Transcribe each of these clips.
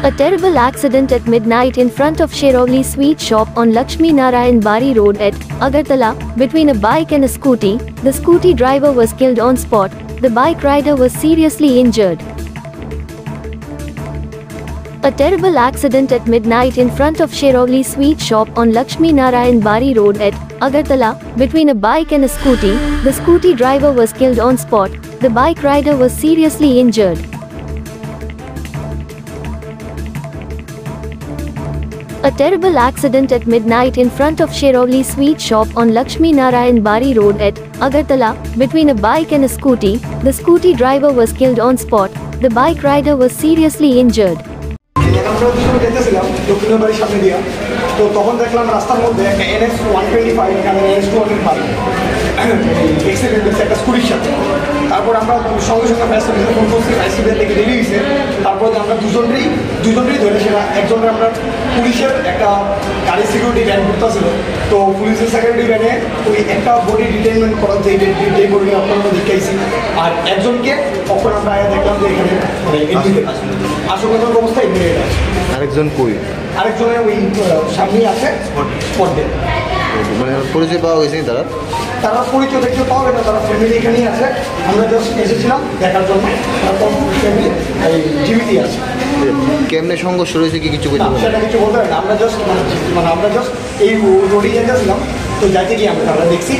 A terrible accident at midnight in front of Sherovli Sweet Shop on Lakshmi Narayan Bari Road at Agartala, between a bike and a scooty. The scooty driver was killed on spot. The bike rider was seriously injured. A terrible accident at midnight in front of Sherovli Sweet Shop on Lakshmi Narayan Bari Road at Agartala, between a bike and a scooty. The scooty driver was killed on spot. The bike rider was seriously injured. A terrible accident at midnight in front of Sherovli Sweet Shop on Lakshmi Narayan Bari Road at Agartala, between a bike and a scooty. The scooty driver was killed on spot. The bike rider was seriously injured. তো তখন দেখলাম রাস্তার মধ্যে একটা NS 125 এখানে NS 205 accident হয়েছে একটা স্কুটির সাথে। তারপর আমরা সঙ্গে সঙ্গে ফায়ার সার্ভিসে ফোন করছি, ফায়ার সার্ভিস থেকে দেরি হয়েছে। তারপরে আমরা দুজনেরই ধরে সেটা একজনের আমরা পুলিশের একটা গাড়ি সিকিউরিটি ভ্যান করতেছিল, তো পুলিশের সিকিউরিটি ভ্যানে ওই একটা বডি ডিটেনমেন্ট করার যে বডি আপনারা দেখাইছি, আর একজনকে তখন আমরা দেখলাম যে এখানে আশঙ্কাজনক অবস্থায় এমনি আছে। আরেকজন কই? আরেকজনের ওই সামনেই আছে স্পটে। মানে পরিচয় পাওয়া গেছে তারা পরিচয় দেখতে পাওয়া না, তারা ফ্যামিলি এখানেই আছে। আমরা জাস্ট এসেছিলাম দেখার জন্য, তারপর ফ্যামিলি জীবিতই আছে। কেমনে সংঘর্ষ রয়েছে কি কিছু বলতে সেটা কিছু বলতে পারি না। আমরা জাস্ট এই রোডে যেতেছিলাম, তো যাইতে গিয়ে আমরা তারা দেখছি।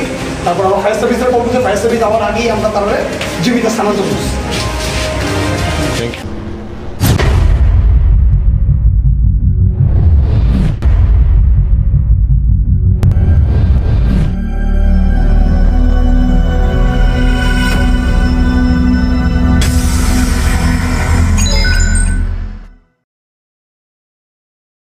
তারপর আমরা ফায়ার সার্ভিসের কম্পিউটার ফায়ার সার্ভিস যাওয়ার আগেই আমরা তারা জীবিত স্থানান্তর করছি। Thank you.